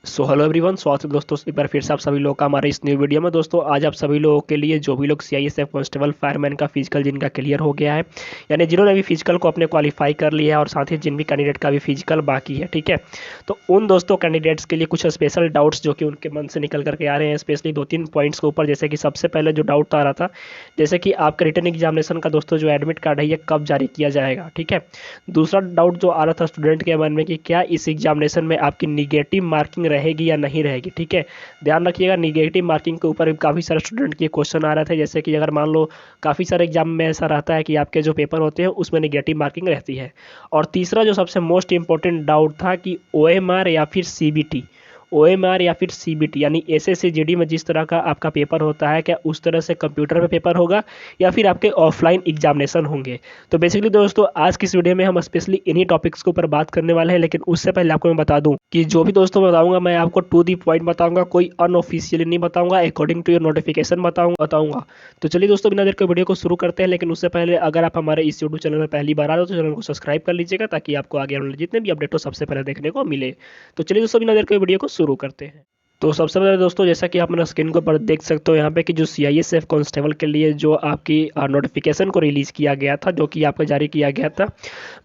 Hello everyone, स्वागत है दोस्तों एक बार फिर से आप सभी लोगों का हमारे इस न्यू वीडियो में। दोस्तों आज आप सभी लोगों के लिए जो भी लोग सीआईएसएफ कांस्टेबल फायरमैन का फिजिकल जिनका क्लियर हो गया है, यानी जिन्होंने भी फिजिकल को अपने क्वालिफाई कर लिया है और साथ ही जिन भी कैंडिडेट का भी फिजिकल बाकी है, ठीक है। तो उन दोस्तों कैंडिडेट्स के लिए कुछ स्पेशल डाउट्स जो कि उनके मन से निकल करके आ रहे हैं, स्पेशली 2-3 पॉइंट्स के ऊपर। जैसे कि सबसे पहले जो डाउट आ रहा था, जैसे कि आपका रिटर्न एग्जामिनेशन का दोस्तों जो एडमिट कार्ड है ये कब जारी किया जाएगा, ठीक है। दूसरा डाउट जो आ रहा था स्टूडेंट के मन में कि क्या इस एग्जामिनेशन में आपकी निगेटिव मार्किंग रहेगी या नहीं रहेगी, ठीक है। ध्यान रखिएगा, निगेटिव मार्किंग के ऊपर काफ़ी सारे स्टूडेंट के क्वेश्चन आ रहे थे। जैसे कि अगर मान लो काफ़ी सारे एग्जाम में ऐसा रहता है कि आपके जो पेपर होते हैं उसमें निगेटिव मार्किंग रहती है। और तीसरा जो सबसे मोस्ट इंपॉर्टेंट डाउट था कि ओएमआर या फिर सीबीटी, ओएमआर या फिर सीबीटी यानी एसएससी जीडी में जिस तरह का आपका पेपर होता है, क्या उस तरह से कंप्यूटर में पेपर होगा या फिर आपके ऑफलाइन एग्जामिनेशन होंगे। तो बेसिकली दोस्तों आज की इस वीडियो में हम स्पेशली इन्हीं टॉपिक्स के ऊपर बात करने वाले हैं। लेकिन उससे पहले आपको मैं बता दूं कि जो भी दोस्तों बताऊंगा मैं आपको टू दी पॉइंट बताऊंगा, कोई अनऑफिशियली नहीं बताऊंगा, अकॉर्डिंग टू योर नोटिफिकेशन बताऊंगा। तो चलिए दोस्तों बिना देर के वीडियो को शुरू करते हैं। लेकिन उससे पहले अगर आप हमारे इस यूट्यूब चैनल में पहली बार आ रहे हो तो चैनल को सब्सक्राइब कर लीजिएगा, ताकि आपको आगे आने वाले जितने भी अपडेट हो सबसे पहले देखने को मिले। तो चलिए दोस्तों बिना देर के वीडियो को शुरू करते हैं। तो सबसे पहले दोस्तों जैसा कि आप मेरा स्क्रीन के ऊपर देख सकते हो यहाँ पे कि जो सीआईएसएफ कांस्टेबल के लिए जो आपकी नोटिफिकेशन को रिलीज़ किया गया था, जो कि आपको जारी किया गया था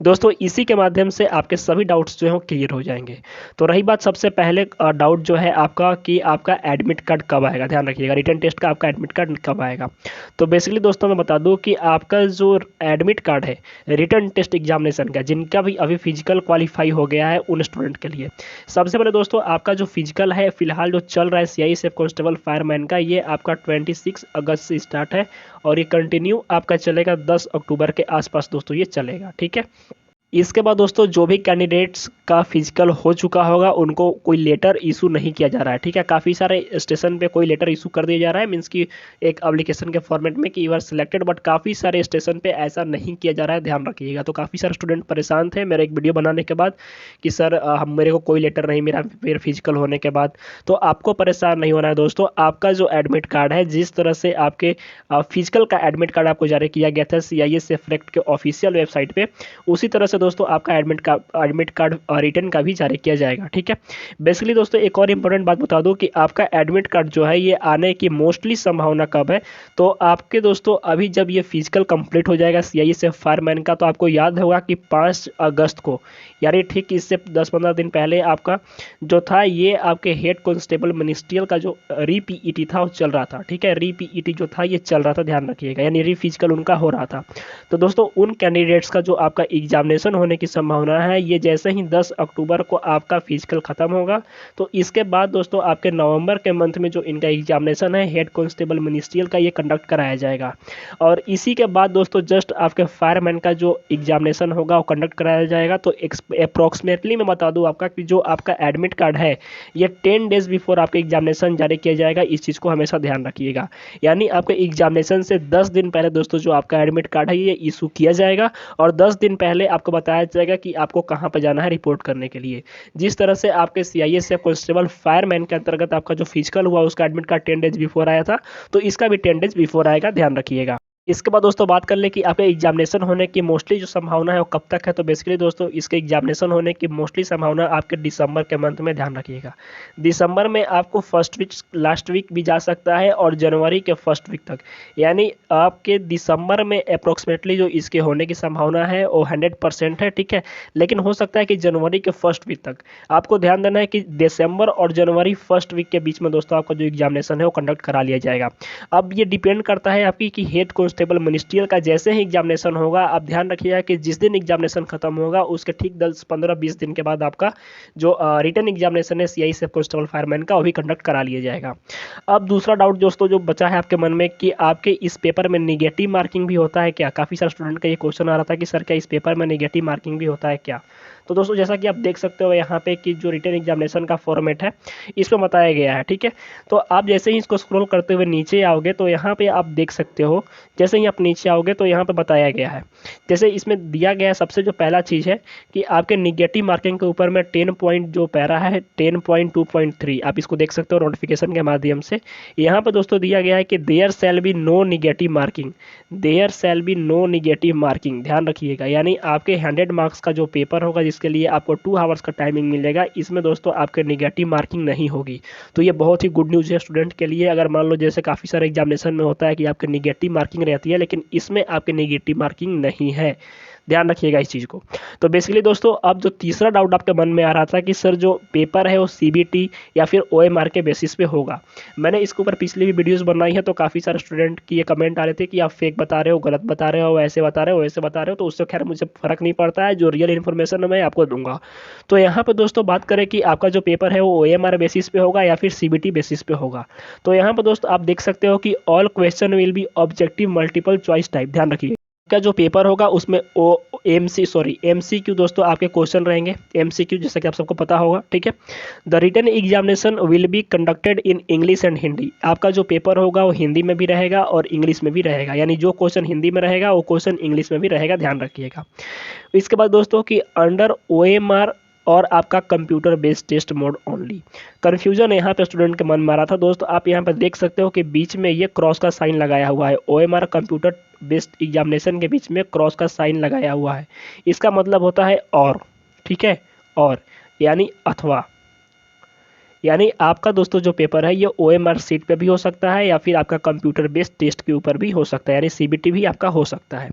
दोस्तों, इसी के माध्यम से आपके सभी डाउट्स जो हैं वो क्लियर हो जाएंगे। तो रही बात सबसे पहले डाउट जो है आपका कि आपका एडमिट कार्ड कब आएगा। ध्यान रखिएगा, रिटर्न टेस्ट का आपका एडमिट कार्ड कब आएगा। तो बेसिकली दोस्तों मैं बता दूँ कि आपका जो एडमिट कार्ड है रिटर्न टेस्ट एग्जामिनेशन का, जिनका भी अभी फिजिकल क्वालिफाई हो गया है उन स्टूडेंट के लिए, सबसे पहले दोस्तों आपका जो फिजिकल है फिलहाल जो चल रहा है सीआईएसएफ कांस्टेबल फायरमैन का, ये आपका 26 अगस्त से स्टार्ट है और ये कंटिन्यू आपका चलेगा 10 अक्टूबर के आसपास दोस्तों ये चलेगा, ठीक है। इसके बाद दोस्तों जो भी कैंडिडेट्स का फिजिकल हो चुका होगा उनको कोई लेटर इशू नहीं किया जा रहा है, ठीक है। काफ़ी सारे स्टेशन पे कोई लेटर इशू कर दिया जा रहा है, मीन्स की एक एप्लीकेशन के फॉर्मेट में कि यू आर सिलेक्टेड, बट काफ़ी सारे स्टेशन पे ऐसा नहीं किया जा रहा है, ध्यान रखिएगा। तो काफ़ी सारे स्टूडेंट परेशान थे मेरे एक वीडियो बनाने के बाद कि सर हम मेरे को कोई लेटर नहीं मिला मेरे फिजिकल होने के बाद। तो आपको परेशान नहीं होना है दोस्तों, आपका जो एडमिट कार्ड है, जिस तरह से आपके फिजिकल का एडमिट कार्ड आपको जारी किया गया था सीआईएसएफ के ऑफिशियल वेबसाइट पे, उसी तरह से दोस्तों आपका एडमिट कार्ड रिटर्न का भी जारी किया जाएगा, ठीक है। बेसिकली दोस्तों एक और इंपॉर्टेंट बात बता दूं कि आपका एडमिट कार्ड जो है ये आने की मोस्टली संभावना कब है, तो आपके दोस्तों अभी जब ये फिजिकल कंप्लीट हो जाएगा सीआईएसएफ फायरमैन का, तो आपको याद होगा कि 5 अगस्त को, यानी ठीक इससे 10-15 दिन पहले आपका जो था ये आपके हेड कांस्टेबल मिनिस्ट्रियल का जो री-पीईटी था वो चल रहा था, ठीक है। री-पीईटी जो था ये चल रहा था, ध्यान रखिएगा, यानी री फिजिकल उनका हो रहा था। तो दोस्तों उन कैंडिडेट्स का जो आपका एग्जामिनेशन होने की संभावना है, ये जैसे ही 10 अक्टूबर को आपका फिजिकल खत्म होगा, तो इसके बाद दोस्तों आपके नवंबर के मंथ में जो इनका एग्जामिनेशन है हेड कांस्टेबल मिनिस्ट्रियल का, ये कंडक्ट कराया जाएगा। और इसी के बाद दोस्तों जस्ट आपके फायरमैन का जो एग्जामिनेशन होगा वो कंडक्ट कराया जाएगा। तो अप्रॉक्सीमेटली मैं बता दूं आपका कि जो आपका एडमिट कार्ड है ये 10 डेज बिफोर आपके एग्जामिनेशन जारी किया जाएगा, इस चीज़ को हमेशा ध्यान रखिएगा। यानी आपके एग्जामिनेशन से 10 दिन पहले दोस्तों जो आपका एडमिट कार्ड है ये इशू किया जाएगा और 10 दिन पहले आपको बताया जाएगा कि आपको कहाँ पर जाना है रिपोर्ट करने के लिए। जिस तरह से आपके सीआईएसएफ कांस्टेबल फायरमैन के अंतर्गत आपका जो फिजिकल हुआ उसका एडमिट कार्ड 10 डेज बिफोर आया था, तो इसका भी 10 डेज बिफोर आएगा, ध्यान रखिएगा। इसके बाद दोस्तों बात कर ले कि आपके एग्जामिनेशन होने की मोस्टली जो संभावना है वो कब तक है। तो बेसिकली दोस्तों इसके एग्जामिनेशन होने की मोस्टली संभावना आपके दिसंबर के मंथ में, ध्यान रखिएगा। दिसंबर में आपको फर्स्ट वीक लास्ट वीक भी जा सकता है और जनवरी के फर्स्ट वीक तक, यानी आपके दिसंबर में अप्रोक्सीमेटली जो इसके होने की संभावना है वो 100% है, ठीक है। लेकिन हो सकता है कि जनवरी के फर्स्ट वीक तक। आपको ध्यान देना है कि दिसंबर और जनवरी फर्स्ट वीक के बीच में दोस्तों आपका जो एग्जामिनेशन है वो कंडक्ट करा लिया जाएगा। अब ये डिपेंड करता है आपकी कि हेड कांस्टेबल मिनिस्ट्रियल का जैसे ही एग्जामिनेशन होगा, आप ध्यान रखिएगा कि जिस दिन एग्जामिनेशन खत्म होगा उसके ठीक 10-15-20 दिन के बाद आपका जो रिटर्न एग्जामिनेशन है सीआईएसएफ कांस्टेबल फायरमैन का वो भी कंडक्ट करा लिया जाएगा। अब दूसरा डाउट दोस्तों जो बचा है आपके मन में कि आपके इस पेपर में निगेटिव मार्किंग भी होता है क्या। काफ़ी सारे स्टूडेंट का ये क्वेश्चन आ रहा था कि सर क्या इस पेपर में निगेटिव मार्किंग भी होता है क्या। तो दोस्तों जैसा कि आप देख सकते हो यहाँ पे कि जो रिटर्न एग्जामिनेशन का फॉर्मेट है इसमें बताया गया है, ठीक है। तो आप जैसे ही इसको स्क्रॉल करते हुए नीचे आओगे तो यहाँ पे आप देख सकते हो, जैसे ही आप नीचे आओगे तो यहाँ पे बताया गया है, जैसे इसमें दिया गया है सबसे जो पहला चीज़ है कि आपके निगेटिव मार्किंग के ऊपर में 10 पॉइंट जो पैरा है 10.2.3 आप इसको देख सकते हो नोटिफिकेशन के माध्यम से। यहाँ पे दोस्तों दिया गया है कि there shall be no negative marking, there shall be no negative marking, ध्यान रखिएगा। यानी आपके 100 मार्क्स का जो पेपर होगा इसके लिए आपको 2 आवर्स का टाइमिंग मिलेगा। इसमें दोस्तों आपके नेगेटिव मार्किंग नहीं होगी। तो ये बहुत ही गुड न्यूज़ है स्टूडेंट के लिए। अगर मान लो जैसे काफ़ी सारे एग्जामिनेशन में होता है कि आपके नेगेटिव मार्किंग रहती है, लेकिन इसमें आपके नेगेटिव मार्किंग नहीं है, ध्यान रखिएगा इस चीज़ को। तो बेसिकली दोस्तों अब जो तीसरा डाउट आपके मन में आ रहा था कि सर जो पेपर है वो सीबीटी या फिर ओएमआर के बेसिस पे होगा, मैंने इसके ऊपर पिछली भी वीडियोस बनाई है। तो काफ़ी सारे स्टूडेंट की ये कमेंट आ रहे थे कि आप फेक बता रहे हो, गलत बता रहे हो, ऐसे बता रहे हो, वैसे बता रहे हो। तो उससे खैर मुझे फ़र्क नहीं पड़ता है, जो रियल इन्फॉर्मेशन है मैं आपको दूंगा। तो यहाँ पर दोस्तों बात करें कि आपका जो पेपर है वो ओएमआर बेसिस पे होगा या फिर सीबीटी बेसिस पे होगा। तो यहाँ पर दोस्तों आप देख सकते हो कि all question will be objective multiple choice type. ध्यान रखिए का जो पेपर होगा उसमें एमसीक्यू दोस्तों आपके क्वेश्चन रहेंगे, एमसीक्यू जैसा कि आप सबको पता होगा, ठीक है। The written examination will be conducted in English and Hindi. आपका जो पेपर होगा वो हिंदी में भी रहेगा और इंग्लिश में भी रहेगा, यानी जो क्वेश्चन हिंदी में रहेगा वो क्वेश्चन इंग्लिश में भी रहेगा, ध्यान रखिएगा। इसके बाद दोस्तों कि अंडर ओएमआर और आपका computer based test mode only. Confusion यहाँ पे स्टूडेंट के मन में आ रहा था दोस्तों, आप यहाँ पर देख सकते हो कि बीच में ये क्रॉस का साइन लगाया हुआ है। ओएमआर कंप्यूटर बेस्ड एग्जामिनेशन के बीच में क्रॉस का साइन लगाया हुआ है। इसका मतलब होता है और, ठीक है, और यानी अथवा, यानी आपका दोस्तों जो पेपर है ये ओएमआर सीट पे भी हो सकता है या फिर आपका कंप्यूटर बेस्ड टेस्ट के ऊपर भी हो सकता है, यानी सीबीटी भी आपका हो सकता है।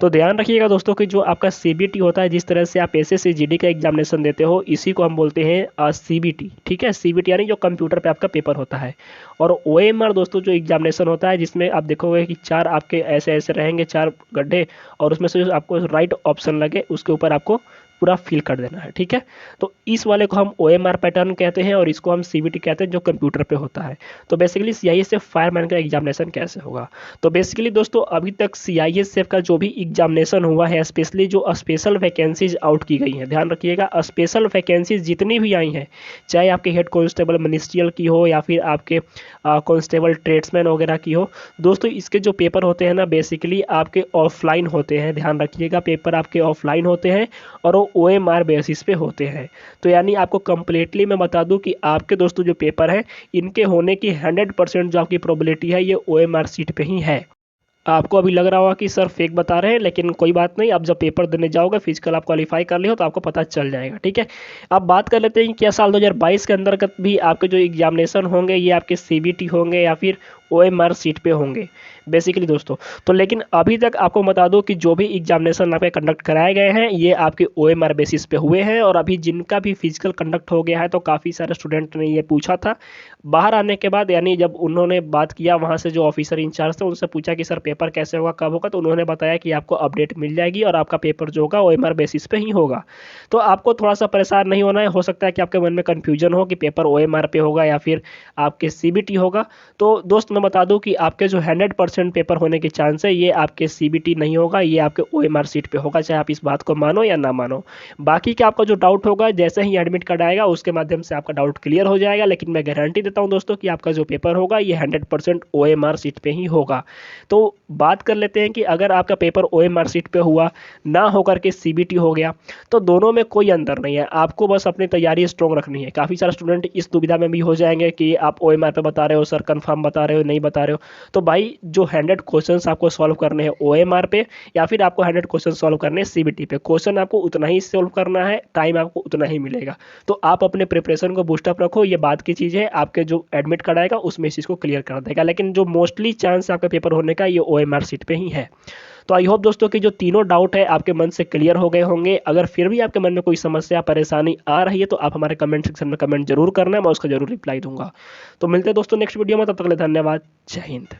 तो ध्यान रखिएगा दोस्तों कि जो आपका सीबीटी होता है, जिस तरह से आप एसएससी जीडी का एग्जामिनेशन देते हो, इसी को हम बोलते हैं सीबीटी, ठीक है। सीबीटी यानी जो कंप्यूटर पे आपका पेपर होता है। और ओएमआर दोस्तों जो एग्जामिनेशन होता है, जिसमें आप देखोगे कि 4 आपके ऐसे ऐसे रहेंगे, 4 गड्ढे, और उसमें से जो आपको राइट ऑप्शन लगे उसके ऊपर आपको पूरा फिल कर देना है, ठीक है। तो इस वाले को हम ओएमआर पैटर्न कहते हैं और इसको हम सीबीटी कहते हैं, जो कंप्यूटर पे होता है। तो बेसिकली सीआईएसएफ फायरमैन का एग्जामिनेशन कैसे होगा? तो बेसिकली दोस्तों अभी तक सीआईएसएफ का जो भी एग्जामिनेशन हुआ है, स्पेशली जो स्पेशल वैकेंसीज आउट की गई हैं, ध्यान रखिएगा, स्पेशल वैकेंसीज जितनी भी आई हैं, चाहे आपके हेड कांस्टेबल मिनिस्ट्रियल की हो या फिर आपके कांस्टेबल ट्रेड्समैन वगैरह की हो, दोस्तों इसके जो पेपर होते हैं ना, बेसिकली आपके ऑफलाइन होते हैं। ध्यान रखिएगा, पेपर आपके ऑफलाइन होते हैं और वो ओएमआर बेसिस पे होते हैं। तो यानी आपको कंप्लीटली मैं बता दूं कि आपके दोस्तों जो पेपर है, इनके होने की 100% जो आपकी प्रोबेबिलिटी है ये ओएमआर सीट पे ही है। आपको अभी लग रहा होगा कि सर फेक बता रहे हैं, लेकिन कोई बात नहीं, आप जब पेपर देने जाओगे, फिजिकल आप क्वालिफाई कर लियो तो आपको पता चल जाएगा, ठीक है। अब बात कर लेते हैं कि क्या साल 2022 के अंतर्गत भी आपके जो एग्जामिनेशन होंगे ये आपके सीबीटी होंगे या फिर ओएमआर सीट पे होंगे बेसिकली दोस्तों। तो लेकिन अभी तक आपको बता दो कि जो भी एग्जामिनेशन आपके कंडक्ट कराए गए हैं ये आपके ओएमआर बेसिस पे हुए हैं। और अभी जिनका भी फिजिकल कंडक्ट हो गया है, तो काफ़ी सारे स्टूडेंट ने ये पूछा था बाहर आने के बाद, यानी जब उन्होंने बात किया वहाँ से जो ऑफिसर इंचार्ज थे, उनसे पूछा कि सर पेपर कैसे होगा, कब होगा, तो उन्होंने बताया कि आपको अपडेट मिल जाएगी और आपका पेपर जो होगा ओएमआर बेसिस पे ही होगा। तो आपको थोड़ा सा परेशान नहीं होना है। हो सकता है कि आपके मन में कन्फ्यूजन हो कि पेपर ओएमआर पे होगा या फिर आपके सीबीटी होगा। तो दोस्त मैं बता दूं कि आपके जो 100% पेपर होने के चांस है, ये आपके सीबीटी नहीं होगा, ये आपके ओएमआर सीट पे होगा, चाहे आप इस बात को मानो या ना मानो। बाकी का आपका जो डाउट होगा, जैसे ही एडमिट कार्ड आएगा उसके माध्यम से आपका डाउट क्लियर हो जाएगा। लेकिन मैं गारंटी देता हूं दोस्तों कि आपका जो पेपर होगा ये 100% ओएमआर सीट पे ही होगा। तो बात कर लेते हैं कि अगर आपका पेपर ओएमआर सीट पे हुआ ना होकर के सीबीटी हो गया, तो दोनों में कोई अंतर नहीं है। आपको बस अपनी तैयारी स्ट्रॉन्ग रखनी है। काफ़ी सारे स्टूडेंट इस दुविधा में भी हो जाएंगे कि आप ओएमआर पे बता रहे हो सर, कंफर्म बता रहे हो, नहीं बता रहे हो। तो भाई जो 100 क्वेश्चंस आपको सॉल्व करने हैं ओएमआर पे या फिर आपको 100 क्वेश्चन सॉल्व करने हैं सीबीटी पे, क्वेश्चन आपको उतना ही सॉल्व करना है, टाइम आपको उतना ही मिलेगा। तो आप अपने प्रिपरेशन को बूस्टअप रखो, ये बात की चीज़ है। आपके जो एडमिट कार्ड आएगा उसमें इस चीज़ को क्लियर कर देगा। लेकिन जो मोस्टली चांस आपका पेपर होने का ये ओएमआर सीट पे ही है। तो आई होप दोस्तों कि जो तीनों डाउट है आपके मन से क्लियर हो गए होंगे। अगर फिर भी आपके मन में कोई समस्या परेशानी आ रही है तो आप हमारे कमेंट सेक्शन में कमेंट जरूर करना, मैं उसका जरूर रिप्लाई दूंगा। तो मिलते हैं दोस्तों नेक्स्ट वीडियो में, तब तक के लिए धन्यवाद, जय हिंद।